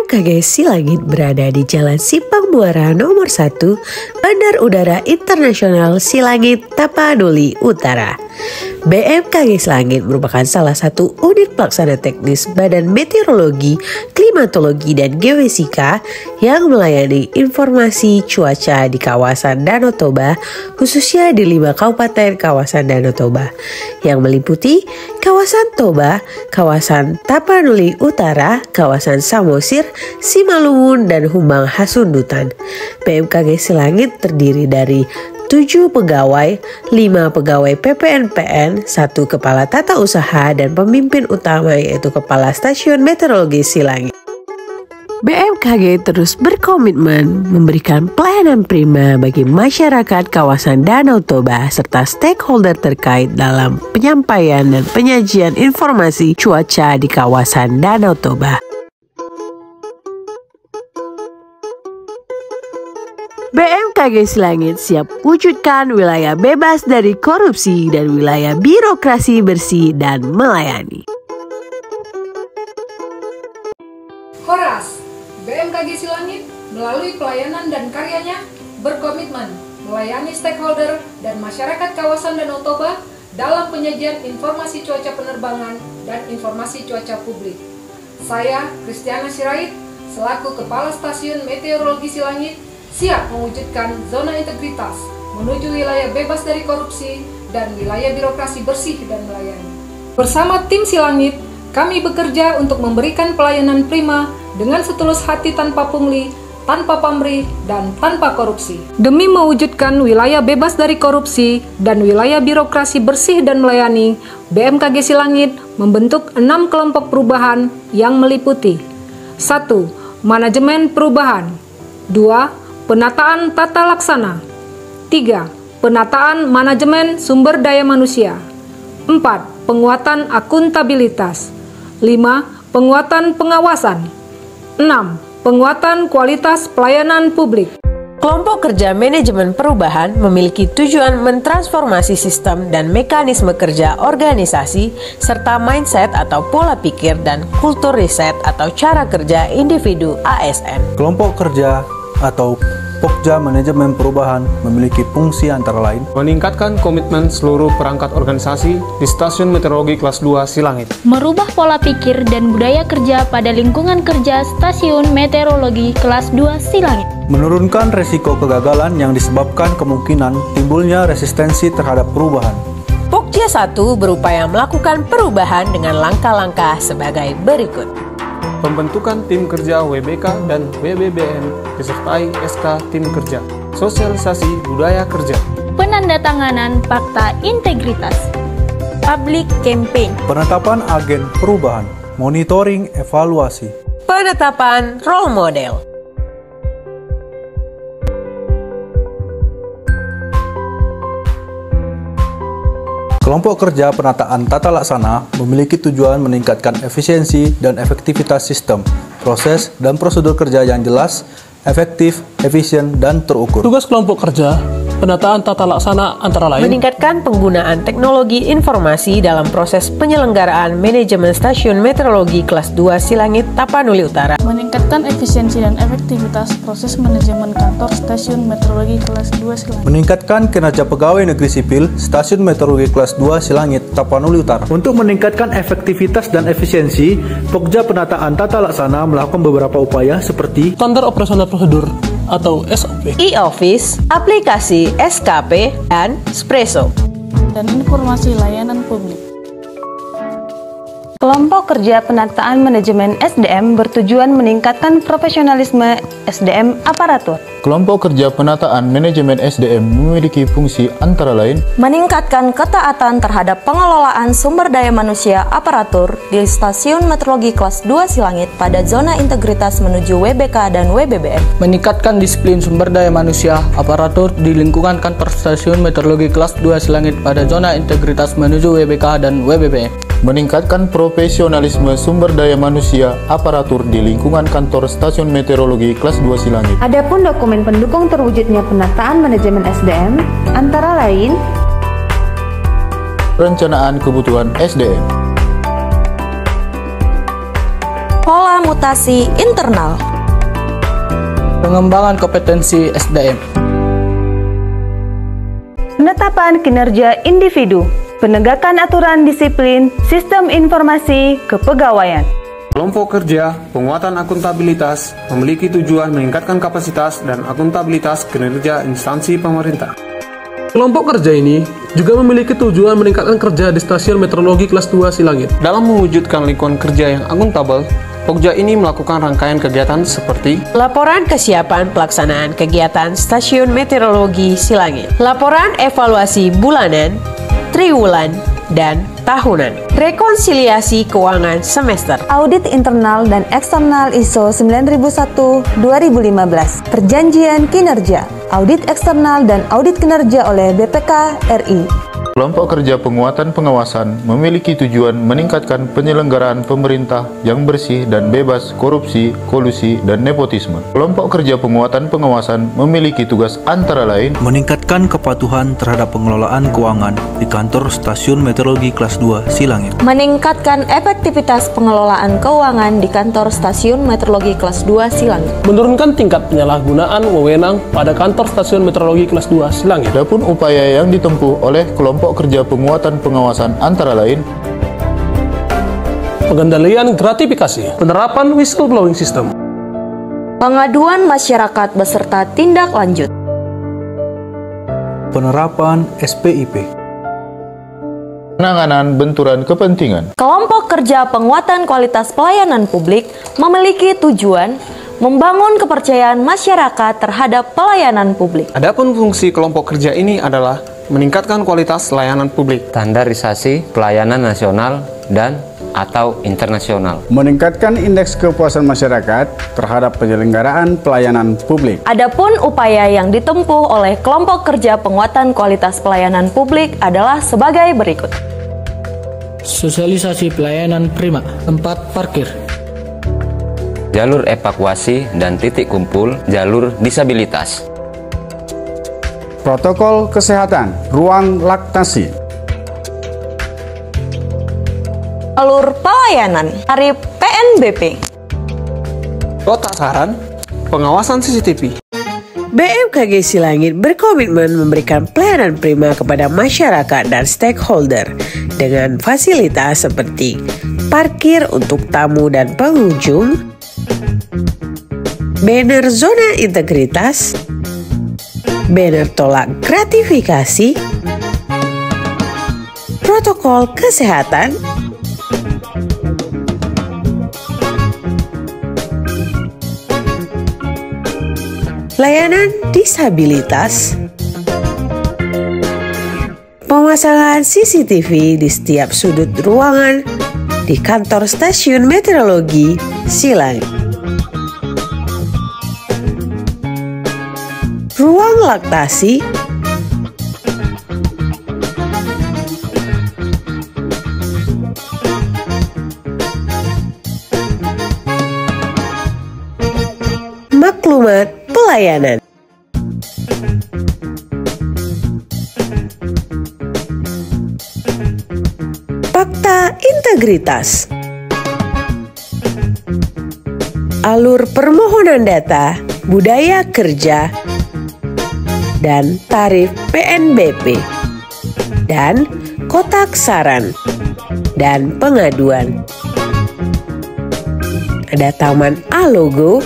BMKG Silangit berada di Jalan Simpang Muara nomor 1, Bandar Udara Internasional Silangit, Tapanuli Utara. BMKG Silangit merupakan salah satu unit pelaksana teknis Badan Meteorologi, Klimatologi, dan Geofisika yang melayani informasi cuaca di kawasan Danau Toba, khususnya di 5 kabupaten kawasan Danau Toba, yang meliputi kawasan Toba, kawasan Tapanuli Utara, kawasan Samosir, Simalungun, dan Humbang Hasundutan. BMKG Silangit terdiri dari 7 pegawai, 5 pegawai PPNPN, 1 kepala tata usaha, dan pemimpin utama yaitu Kepala Stasiun Meteorologi Silangit. BMKG terus berkomitmen memberikan pelayanan prima bagi masyarakat kawasan Danau Toba serta stakeholder terkait dalam penyampaian dan penyajian informasi cuaca di kawasan Danau Toba. BMKG Silangit siap wujudkan wilayah bebas dari korupsi dan wilayah birokrasi bersih dan melayani. Horas, BMKG Silangit melalui pelayanan dan karyanya berkomitmen melayani stakeholder dan masyarakat kawasan Danau Toba dalam penyajian informasi cuaca penerbangan dan informasi cuaca publik. Saya, Kristiana Sirait, selaku Kepala Stasiun Meteorologi Silangit, siap mewujudkan zona integritas menuju wilayah bebas dari korupsi dan wilayah birokrasi bersih dan melayani. Bersama tim Silangit, kami bekerja untuk memberikan pelayanan prima dengan setulus hati tanpa pungli, tanpa pamrih, dan tanpa korupsi. Demi mewujudkan wilayah bebas dari korupsi dan wilayah birokrasi bersih dan melayani, BMKG Silangit membentuk 6 kelompok perubahan yang meliputi 1. Manajemen perubahan 2. Penataan tata laksana 3. Penataan manajemen sumber daya manusia 4. Penguatan akuntabilitas 5. Penguatan pengawasan 6. Penguatan kualitas pelayanan publik. Kelompok kerja manajemen perubahan memiliki tujuan mentransformasi sistem dan mekanisme kerja organisasi serta mindset atau pola pikir dan kultur riset atau cara kerja individu ASN. Kelompok kerja atau Pokja Manajemen Perubahan memiliki fungsi antara lain meningkatkan komitmen seluruh perangkat organisasi di Stasiun Meteorologi Kelas 2 Silangit, merubah pola pikir dan budaya kerja pada lingkungan kerja Stasiun Meteorologi Kelas 2 Silangit, menurunkan resiko kegagalan yang disebabkan kemungkinan timbulnya resistensi terhadap perubahan. Pokja 1 berupaya melakukan perubahan dengan langkah-langkah sebagai berikut. pembentukan tim kerja WBK dan WBBN disertai SK tim kerja, sosialisasi budaya kerja, penandatanganan fakta integritas, public campaign, penetapan agen perubahan, monitoring evaluasi, penetapan role model. Kelompok kerja penataan tata laksana memiliki tujuan meningkatkan efisiensi dan efektivitas sistem, proses, dan prosedur kerja yang jelas, efektif, efisien, dan terukur. Tugas kelompok kerja penataan tata laksana antara lain meningkatkan penggunaan teknologi informasi dalam proses penyelenggaraan manajemen Stasiun Meteorologi Kelas 2 Silangit, Tapanuli Utara, meningkatkan efisiensi dan efektivitas proses manajemen kantor Stasiun Meteorologi Kelas 2 Silangit, meningkatkan kinerja pegawai negeri sipil Stasiun Meteorologi Kelas 2 Silangit, Tapanuli Utara. Untuk meningkatkan efektivitas dan efisiensi, Pokja Penataan Tata Laksana melakukan beberapa upaya seperti standar operasional prosedur atau SOP, e-office, aplikasi SKP, dan Spresso, dan informasi layanan publik. Kelompok kerja penataan manajemen SDM bertujuan meningkatkan profesionalisme SDM aparatur. Kelompok kerja penataan manajemen SDM memiliki fungsi antara lain meningkatkan ketaatan terhadap pengelolaan sumber daya manusia aparatur di Stasiun Meteorologi Kelas 2 Silangit pada zona integritas menuju WBK dan WBBN, meningkatkan disiplin sumber daya manusia aparatur di lingkungan kantor Stasiun Meteorologi Kelas 2 Silangit pada zona integritas menuju WBK dan WBBN, meningkatkan profesionalisme sumber daya manusia aparatur di lingkungan kantor Stasiun Meteorologi Kelas 2 Silangit. Adapun dokumen pendukung terwujudnya penataan manajemen SDM antara lain perencanaan kebutuhan SDM, pola mutasi internal, pengembangan kompetensi SDM, penetapan kinerja individu, penegakan aturan disiplin sistem informasi kepegawaian. Kelompok kerja penguatan akuntabilitas memiliki tujuan meningkatkan kapasitas dan akuntabilitas kinerja instansi pemerintah. Kelompok kerja ini juga memiliki tujuan meningkatkan kerja di Stasiun Meteorologi Kelas 2 Silangit. Dalam mewujudkan lingkungan kerja yang akuntabel, Pokja ini melakukan rangkaian kegiatan seperti laporan kesiapan pelaksanaan kegiatan Stasiun Meteorologi Silangit, laporan evaluasi bulanan, triwulan, dan tahunan, rekonsiliasi keuangan semester, Audit internal dan eksternal ISO 9001-2015, perjanjian kinerja, audit eksternal dan audit kinerja oleh BPK RI. Kelompok kerja penguatan pengawasan memiliki tujuan meningkatkan penyelenggaraan pemerintah yang bersih dan bebas korupsi, kolusi, dan nepotisme. Kelompok kerja penguatan pengawasan memiliki tugas antara lain meningkatkan kepatuhan terhadap pengelolaan keuangan di kantor Stasiun Meteorologi Kelas 2 Silangit, meningkatkan efektivitas pengelolaan keuangan di kantor Stasiun Meteorologi Kelas 2 Silangit, menurunkan tingkat penyalahgunaan wewenang pada kantor Stasiun Meteorologi Kelas 2 Silangit. Adapun upaya yang ditempuh oleh kelompok kerja penguatan pengawasan antara lain pengendalian gratifikasi, penerapan whistleblowing system, pengaduan masyarakat beserta tindak lanjut, penerapan SPIP, penanganan benturan kepentingan. Kelompok kerja penguatan kualitas pelayanan publik memiliki tujuan membangun kepercayaan masyarakat terhadap pelayanan publik. Adapun fungsi kelompok kerja ini adalah meningkatkan kualitas layanan publik, standarisasi pelayanan nasional dan atau internasional, meningkatkan indeks kepuasan masyarakat terhadap penyelenggaraan pelayanan publik. Adapun upaya yang ditempuh oleh kelompok kerja penguatan kualitas pelayanan publik adalah sebagai berikut. sosialisasi pelayanan prima, tempat parkir, jalur evakuasi dan titik kumpul jalur disabilitas, protokol kesehatan, ruang laktasi, alur pelayanan, tarif PNBP, kotak saran, pengawasan CCTV. BMKG Silangit berkomitmen memberikan pelayanan prima kepada masyarakat dan stakeholder dengan fasilitas seperti parkir untuk tamu dan pengunjung, banner zona integritas, banner tolak gratifikasi, protokol kesehatan, layanan disabilitas, pemasangan CCTV di setiap sudut ruangan di kantor Stasiun Meteorologi Silangit, ruang laktasi, maklumat pelayanan, fakta integritas, alur permohonan data, budaya kerja, dan tarif PNBP, dan kotak saran dan pengaduan. Ada Taman A-Logo,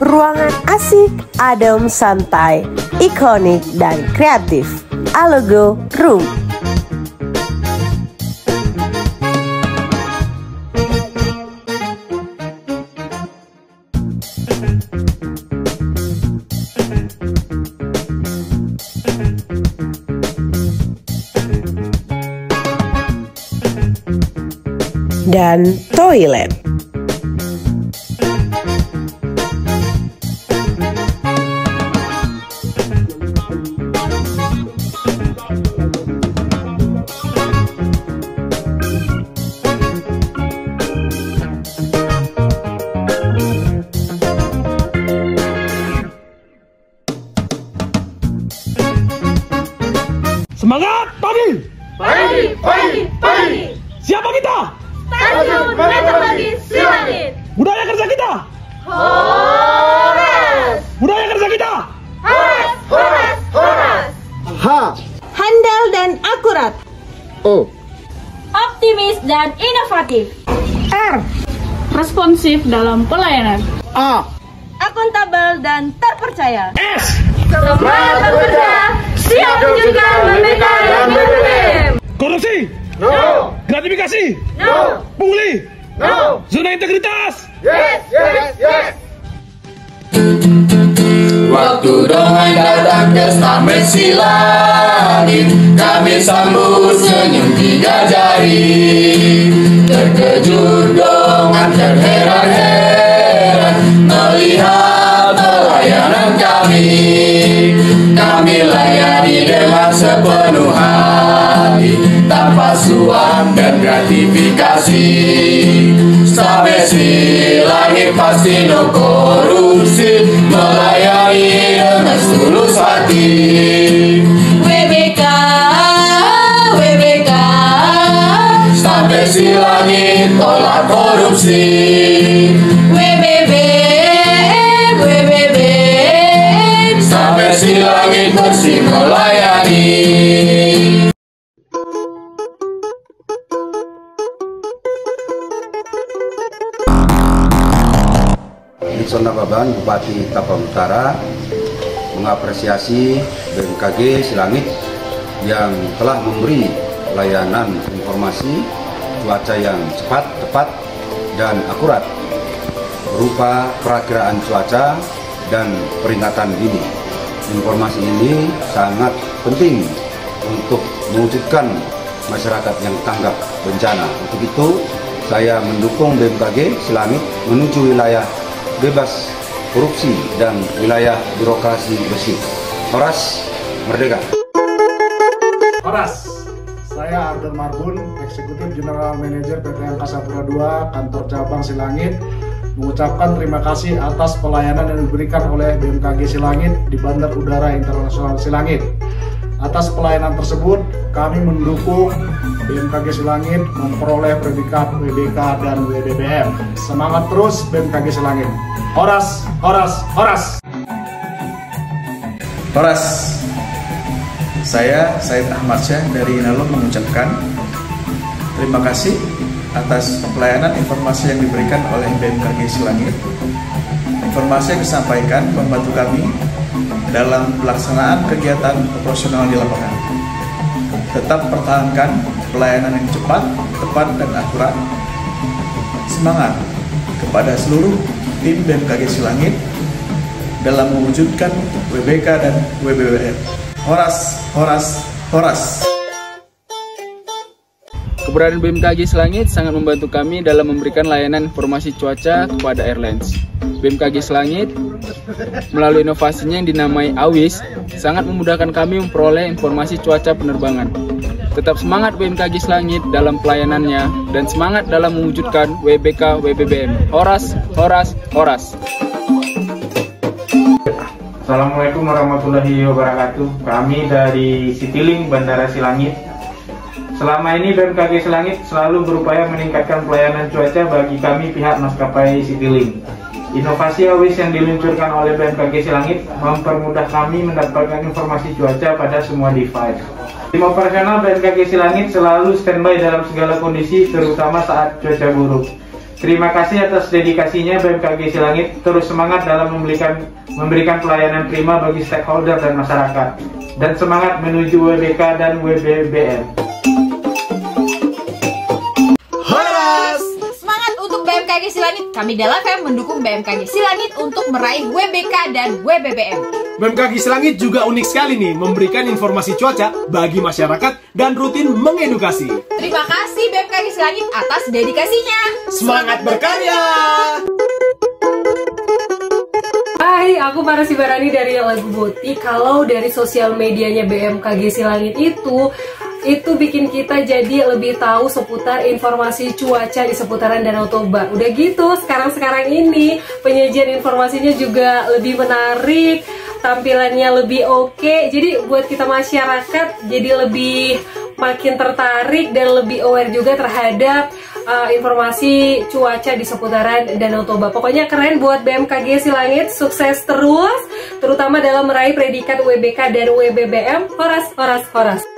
ruangan asik, adem, santai, ikonik, dan kreatif. A-Logo Room. Dan toilet. Horas. Budaya kerja kita. Horas, horas, horas. H. Handal dan akurat. O. Optimis dan inovatif. R. Responsif dalam pelayanan. A. Akuntabel dan terpercaya. S. Semangat bekerja, siap wujudkan WBK dan WBBM. Korupsi. No. Gratifikasi. No. Pungli. No. Zona integritas. Yes, yes, yes. Waktu dongeng datang ke Stamet Silangit, kami sambut senyum 3 jari. Terkejut dongeng terheran-heran melihat pelayanan kami. Kami layani dengan sepenuh hati, tanpa suap dan gratifikasi. Stamet Silangit pasti no korupsi, melayani dengan tulus hati. WBK, WBK. Stamet Silangit tolak korupsi. WBBM, WBBM. Stamet Silangit bersih melayani. Nixon Nababan, Bupati Tapang Utara, mengapresiasi BMKG Silangit yang telah memberi layanan informasi cuaca yang cepat, tepat, dan akurat berupa perakiraan cuaca dan peringatan dini. Informasi ini sangat penting untuk mewujudkan masyarakat yang tanggap bencana. Untuk itu, saya mendukung BMKG Silangit menuju wilayah bebas korupsi dan wilayah birokrasi bersih. Horas, merdeka. Horas, saya Arthur Marbun, Eksekutif General Manager PT Angkasa Pura II, Kantor Cabang Silangit, mengucapkan terima kasih atas pelayanan yang diberikan oleh BMKG Silangit di Bandar Udara Internasional Silangit. Atas pelayanan tersebut, kami mendukung BMKG Silangit memperoleh predikat WBK dan WBBM. Semangat terus BMKG Silangit. Horas, horas, horas. Horas. Saya Said Ahmad Syah dari Inalum mengucapkan terima kasih atas pelayanan informasi yang diberikan oleh BMKG Silangit. Informasi yang disampaikan membantu kami dalam pelaksanaan kegiatan operasional di lapangan. Tetap pertahankan pelayanan yang cepat, tepat, dan akurat. Semangat kepada seluruh tim BMKG Silangit dalam mewujudkan WBK dan WBBM. Horas, horas, horas. Keberadaan BMKG Silangit sangat membantu kami dalam memberikan layanan informasi cuaca kepada airlines. BMKG Silangit melalui inovasinya yang dinamai AWIS sangat memudahkan kami memperoleh informasi cuaca penerbangan. Tetap semangat BMKG Silangit dalam pelayanannya dan semangat dalam mewujudkan WBK WBBM. Horas, horas, horas. Assalamualaikum warahmatullahi wabarakatuh. Kami dari Citylink Bandara Silangit. Selama ini BMKG Silangit selalu berupaya meningkatkan pelayanan cuaca bagi kami pihak maskapai Citylink. Inovasi AWIS yang diluncurkan oleh BMKG Silangit mempermudah kami mendapatkan informasi cuaca pada semua device. Tim operasional BMKG Silangit selalu standby dalam segala kondisi, terutama saat cuaca buruk. Terima kasih atas dedikasinya BMKG Silangit, terus semangat dalam memberikan pelayanan prima bagi stakeholder dan masyarakat. Dan semangat menuju WBK dan WBBM. BMKG Silangit, kami dalam FM mendukung BMKG Silangit untuk meraih WBK dan WBBM. BMKG Silangit juga unik sekali nih, memberikan informasi cuaca bagi masyarakat dan rutin mengedukasi. Terima kasih BMKG Silangit atas dedikasinya. Semangat berkarya! Hai, aku Para Sibarani dari Lagu Boti. Kalau dari sosial medianya BMKG Silangit itu bikin kita jadi lebih tahu seputar informasi cuaca di seputaran Danau Toba. Udah gitu, sekarang ini penyajian informasinya juga lebih menarik, tampilannya lebih oke. Jadi buat kita masyarakat jadi lebih makin tertarik dan lebih aware juga terhadap informasi cuaca di seputaran Danau Toba. Pokoknya keren buat BMKG Silangit, sukses terus, terutama dalam meraih predikat WBK dan WBBM. Horas, horas, horas.